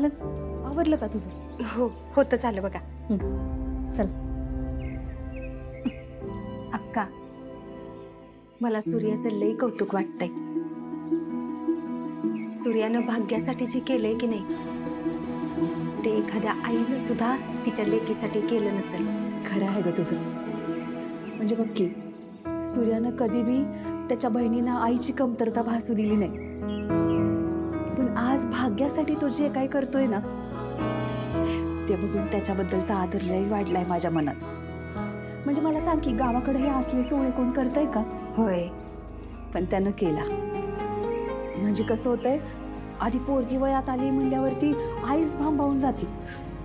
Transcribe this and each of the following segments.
चालत आवरलं का तुझं? हो होतं चालं बघा. चल. अक्का, मला सूर्याचं लई कौतुक वाटतंय. सूर्यानं भाग्यासाठी जे केलंय की नाही ते एखाद्या आईनं सुद्धा तिच्या लेकीसाठी केलं नसेल. खरं आहे ग तुझं. म्हणजे बघ की, सूर्यानं कधी बी त्याच्या बहिणींना आईची कमतरता भासू दिली नाही. पण आज भाग्यासाठी तो जे काही करतोय ना, ते बघून त्याच्याबद्दलचा आदर लई वाढलाय माझ्या मनात. म्हणजे मला सांग की, गावाकडे हे असले सोहळे कोण करतंय का? होय, पण त्यानं केला. म्हणजे कसं होतंय, आधी पोरगी वयात आली म्हणल्यावरती आईच भांबावून जाते.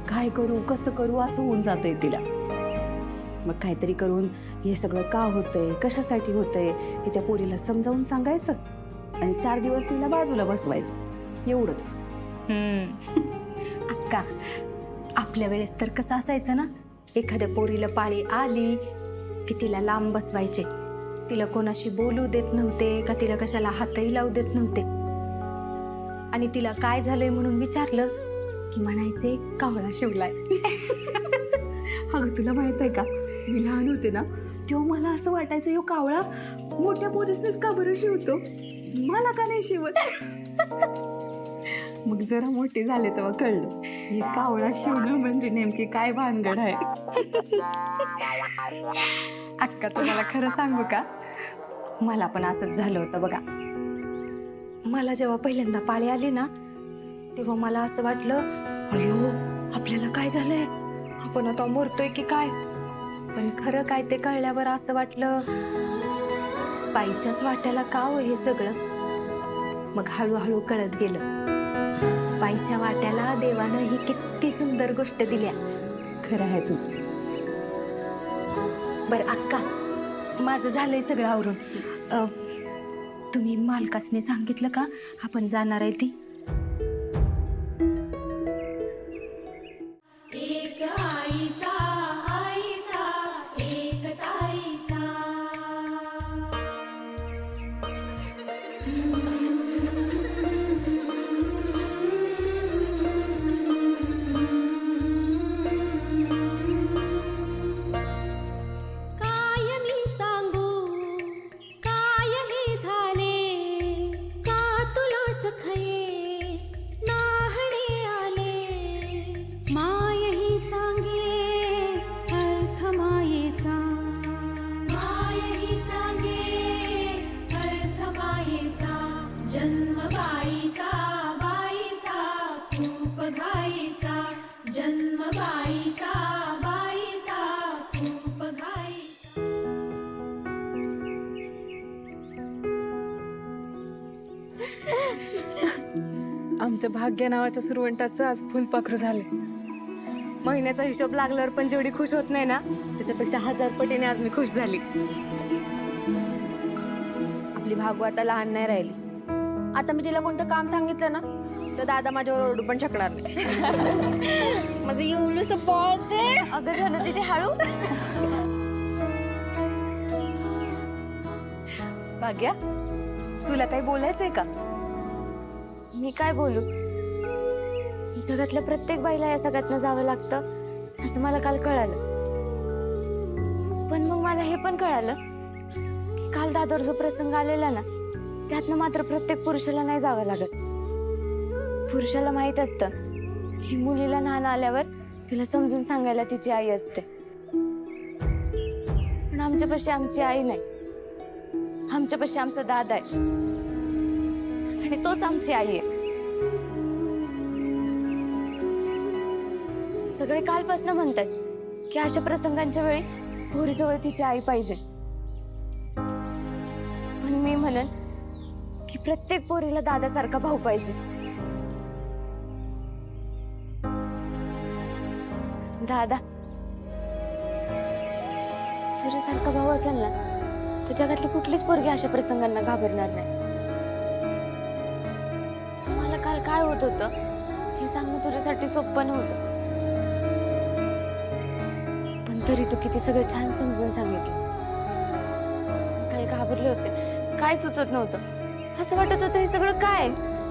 काय करू कसं करू असं होऊन जातंय तिला. मग काहीतरी करून हे सगळं का होतंय, कशासाठी होतंय हे त्या पोरीला समजावून सांगायचं आणि 4 दिवस तिला बाजूला बसवायचं, एवढंच. अक्का, आपल्या वेळेस तर कसं असायचं ना, एखाद्या पोरीला पाळी आली की तिला लांब बसवायचे. तिला कोणाशी बोलू देत नव्हते का तिला कशाला हातही लावू देत नव्हते. आणि तिला काय झालंय म्हणून विचारलं की म्हणायचे कावळा शिवलाय. अगं तुला माहित आहे का, मी लहान होते ना तेव्हा मला असं वाटायचं, यो कावळा मोठ्या पोरीसनेच का बरं शिवतो, मला का नाही शिवत. मग जरा मोठे झाले तेव्हा कळलं, हे कावळा शिवणं म्हणजे नेमकी काय भानगड आहे. अक्का, तुम्हाला खरं सांगू का, मला पण असंच झालं होतं बघा. मला जेव्हा पहिल्यांदा पाळी आली ना, तेव्हा मला असं वाटलं, अयो आपल्याला काय झालंय, आपण आता मरतोय की काय. पण खरं काय ते कळल्यावर असं वाटलं, बाईच्याच वाट्याला का हो हे सगळं. मग हळूहळू कळत गेलं, बाईच्या वाट्याला देवानं ही किती सुंदर गोष्ट दिल्या. खरं आहे तुझं. बरं अक्का, माझं झालंय सगळं आवरून. तुम्ही मालकासने सांगितलं का आपण जाणार आहे ती? एक आईचा आईचा एक ताईचा. काय मी सांगू काय हे झाले, का तुला सखये नाहणे आले. माय ही सांगे अर्थ मायेचा, माय ही सांगे अर्थ मायेचा. जन्म बाईचा बाईचा खूप घाईचा, जन्म बाईचा बाईचा खूप घाईचा. आमच्या भाग्य नावाच्या सुरवंटाचं आज फुलपाखरू झाले. महिन्याचा हिशोब लागल्यावर पण जेवढी खुश होत नाही ना, त्याच्यापेक्षा 1000 पटीने आज मी खुश झाली. आपली भागू आता लहान नाही राहिली. आता मी तिला कोणतं काम सांगितलं ना, तर दादा माझ्यावर ओरडू पण शकणार नाही. माझं एवढंच पळते. अगं झालं तिथे हळू. भाग्या, तुला काही बोलायचंय का? मी काय बोलू, जगातल्या प्रत्येक बाईला या सगळ्यातनं जावं लागतं असं मला काल कळालं. पण मग मला हे पण कळालं की काल दादर जो प्रसंग आलेला ना, त्यातनं मात्र प्रत्येक पुरुषाला नाही जावं लागत. पुरुषाला माहित असतं की मुलीला लहान आल्यावर तिला समजून सांगायला तिची आई असते. पण आमच्यापाशी आमची आई नाही, आमच्यापाशी आमचा दादा आहे आणि तोच आमची आई आहे. सगळे कालपासून म्हणतात की अशा प्रसंगांच्या वेळी पोरीजवळ तिची आई पाहिजे. पण मी म्हणन की प्रत्येक पोरीला दादासारखा भाऊ पाहिजे. दादा, तुझ्यासारखा भाऊ असेल ना, तर जगातली कुठलीच पोरगी अशा प्रसंगांना घाबरणार नाही. मला काल काय होत होतं हे सांगणं तुझ्यासाठी सोपं नव्हतं, पण तरी तू किती सगळं छान समजून सांगितलं. काल घाबरले होते, काय सुचत नव्हतं. असं वाटत होतं हे सगळं काय,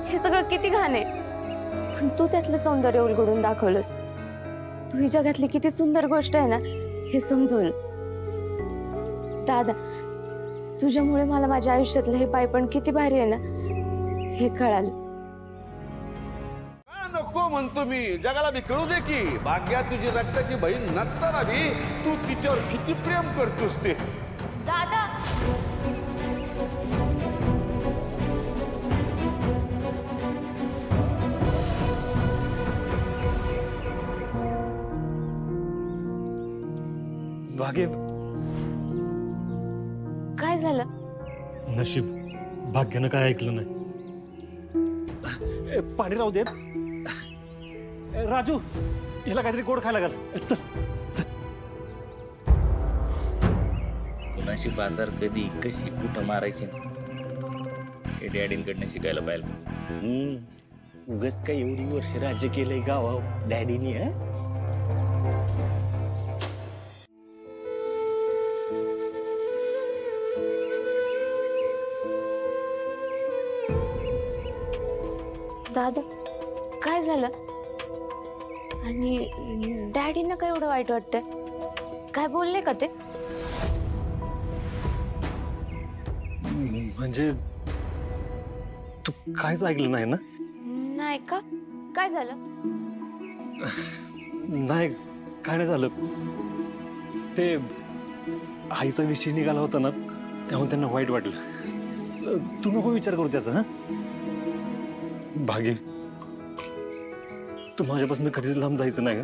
हे सगळं किती घाण आहे. पण तू त्यातलं सौंदर्य उलगडून दाखवलंस. तू ही जगातली किती सुंदर गोष्ट आहे ना हे समजवलं. दादा, तुझ्यामुळे मला माझ्या आयुष्यातलं हे बालपण किती भारी आहे ना हे कळालं. का नको म्हणतो मी, जगाला बी कळू दे की भाग्या तुझी रक्ताची बहीण नसताना बी तू तिच्यावर किती प्रेम करतोस ते. दादा, भाग्य, काय झालं? नशीब भाग्यानं काय ऐकलं नाही. पाणी राहू दे. राजू, ह्याला काहीतरी गोड खायला घाल. चल. कुणाची बाजार कधी कशी कुठं मारायची हे डॅडींकडनं शिकायला पाहिजे. उगाच काय एवढी वर्ष राज्य केलंय गावावर डॅडीनी. दादा, काय झालं? आणि डॅडींना काय एवढं वाईट वाटतंय? काय बोलले का ते? म्हणजे तू काहीच ऐकलं नाही ना? नाही का? काय झालं? नाही, काय नाही झालं. ते आईचा विषय निघाला होता ना त्यामुळे त्यांना वाईट वाटलं. तू नको विचार करू त्याचा. भाग्य, तू माझ्यापासून कधीच लांब जायचं नाही.